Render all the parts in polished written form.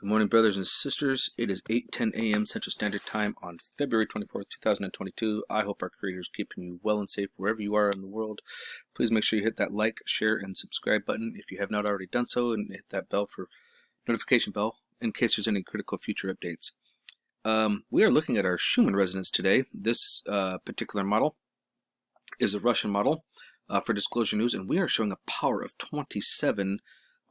Good morning, brothers and sisters. It is 8:10 a.m. Central Standard Time on February 24th, 2022. I hope our Creator is keeping you well and safe wherever you are in the world. Please make sure you hit that like, share, and subscribe button if you have not already done so, and hit that bell for notification bell in case there's any critical future updates. We are looking at our Schumann resonance today. This particular model is a Russian model for Disclosure News, and we are showing a power of 27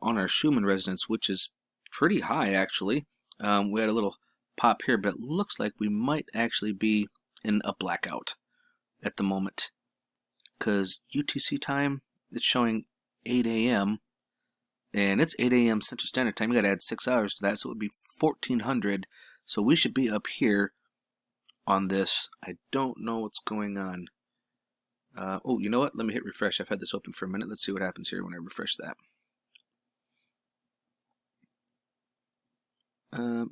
on our Schumann resonance, which is pretty high actually. We had a little pop here, but it looks like we might actually be in a blackout at the moment, because UTC time, it's showing 8 a.m. and it's 8 a.m. Central Standard Time. You got to add 6 hours to that, so it would be 1400. So we should be up here on this. I don't know what's going on. Oh, you know what? Let me hit refresh. I've had this open for a minute. Let's see what happens here when I refresh that.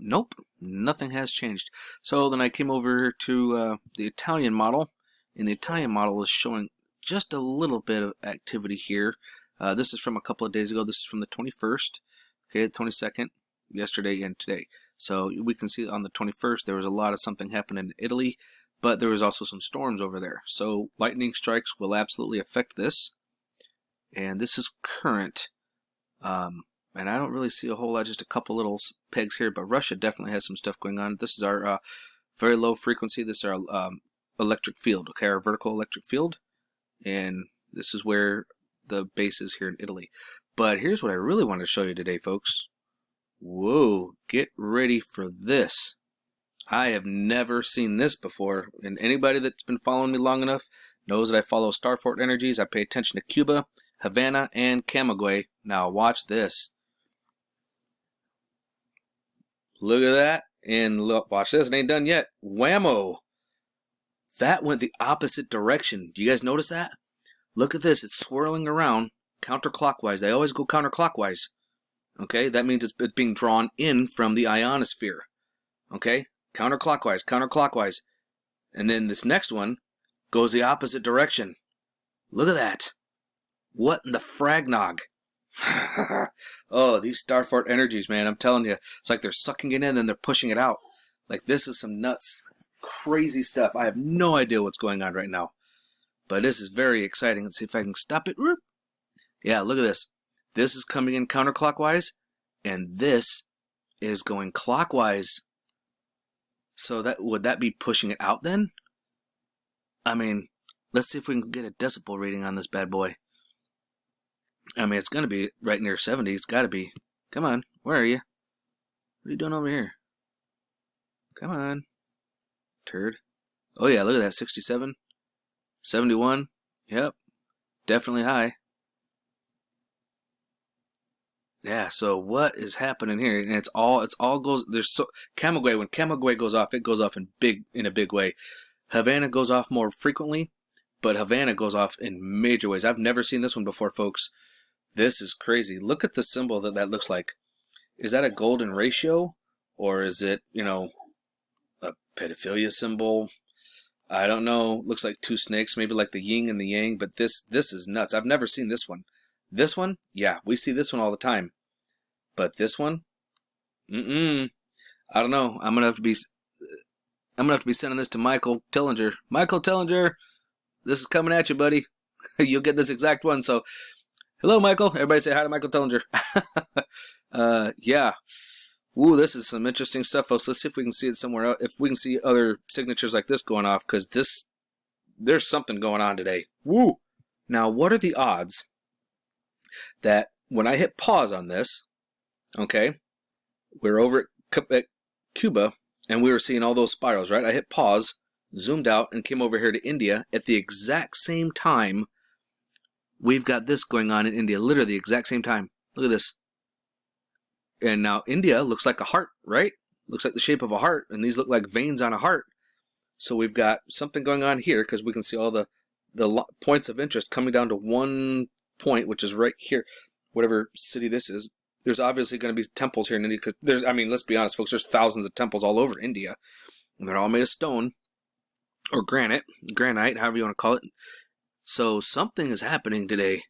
Nope, nothing has changed. So then I came over to the Italian model, and the Italian model is showing just a little bit of activity here. This is from a couple of days ago. This is from the 21st, okay, the 22nd, yesterday and today. So we can see on the 21st there was a lot of something happening in Italy, but there was also some storms over there. So lightning strikes will absolutely affect this, and this is current. And I don't really see a whole lot, just a couple little pegs here, but Russia definitely has some stuff going on. This is our very low frequency. This is our electric field, okay, our vertical electric field, and this is where the base is here in Italy. But here's what I really want to show you today, folks. Whoa, get ready for this. I have never seen this before, and anybody that's been following me long enough knows that I follow Starfort Energies. I pay attention to Cuba, Havana, and Camagüey. Now watch this. Look at that, and look, watch this, it ain't done yet. Whammo! That went the opposite direction. Do you guys notice that? Look at this, it's swirling around counterclockwise. They always go counterclockwise. Okay, that means it's being drawn in from the ionosphere. Okay, counterclockwise, counterclockwise. And then this next one goes the opposite direction. Look at that. What in the fragnog? Oh, these Starfort Energies, man, I'm telling you, it's like they're sucking it in and they're pushing it out. Like, this is some nuts, crazy stuff. I have no idea what's going on right now, but this is very exciting. Let's see if I can stop it. Yeah, look at this. This is coming in counterclockwise, and this is going clockwise. So that would that be pushing it out then? I mean, let's see if we can get a decibel rating on this bad boy. I mean, it's going to be right near 70. It's got to be. Come on. Where are you? What are you doing over here? Come on. Turd. Oh, yeah. Look at that. 67. 71. Yep. Definitely high. Yeah, so what is happening here? And it's all goes, there's so, Camagüey, when Camagüey goes off, it goes off in a big way. Havana goes off more frequently, but Havana goes off in major ways. I've never seen this one before, folks. This is crazy. Look at the symbol that looks like. Is that a golden ratio? Or is it, you know, a pedophilia symbol? I don't know. Looks like two snakes, maybe like the yin and the yang, but this is nuts. I've never seen this one. This one? Yeah, we see this one all the time. But this one? I don't know. I'm gonna have to be sending this to Michael Tillinger. Michael Tillinger, this is coming at you, buddy. You'll get this exact one. So, hello, Michael. Everybody say hi to Michael Tillinger. Yeah. Ooh, this is some interesting stuff, folks. Let's see if we can see it somewhere else. If we can see other signatures like this going off, because there's something going on today. Woo! Now, what are the odds that when I hit pause on this, okay, we're over at Cuba, and we were seeing all those spirals, right? I hit pause, zoomed out, and came over here to India at the exact same time. We've got this going on in India, literally the exact same time. Look at this. And now India looks like a heart, right? Looks like the shape of a heart, and these look like veins on a heart. So we've got something going on here, because we can see all the points of interest coming down to one point, which is right here, whatever city this is. There's obviously going to be temples here in India, because there's, I mean, let's be honest, folks, there's thousands of temples all over India, and they're all made of stone, or granite, however you want to call it. So something is happening today.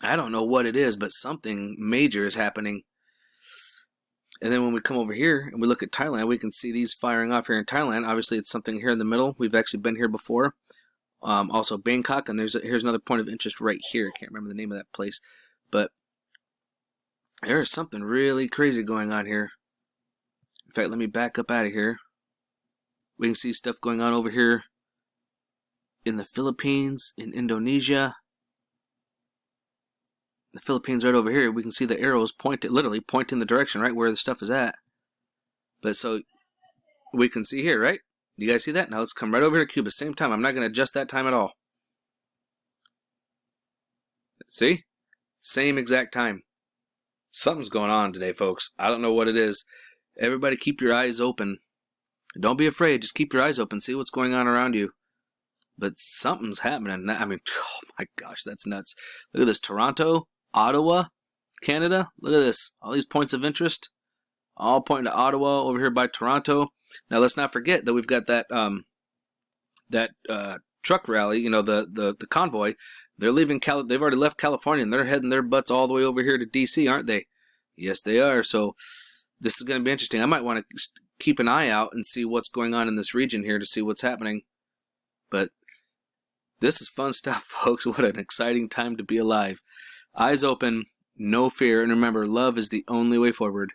I don't know what it is, but something major is happening. And then when we come over here and we look at Thailand, we can see these firing off here in Thailand. Obviously, it's something here in the middle. We've actually been here before. Also Bangkok, and here's another point of interest right here. I can't remember the name of that place, but there's something really crazy going on here. In fact, let me back up out of here. We can see stuff going on over here in the Philippines, in Indonesia. The Philippines right over here. We can see the arrows literally pointing the direction right where the stuff is at. But so we can see here, right? You guys see that? Now let's come right over here to Cuba. Same time. I'm not going to adjust that time at all. See? Same exact time. Something's going on today, folks. I don't know what it is. Everybody keep your eyes open. Don't be afraid. Just keep your eyes open. See what's going on around you. But something's happening. I mean, oh my gosh, that's nuts. Look at this. Toronto, Ottawa, Canada. Look at this. All these points of interest. All pointing to Ottawa over here by Toronto. Now let's not forget that we've got that truck rally. You know, the convoy. They're leaving They've already left California and they're heading their butts all the way over here to DC, aren't they? Yes, they are. So this is going to be interesting. I might want to keep an eye out and see what's going on in this region here to see what's happening. But this is fun stuff, folks. What an exciting time to be alive. Eyes open, no fear, and remember, love is the only way forward.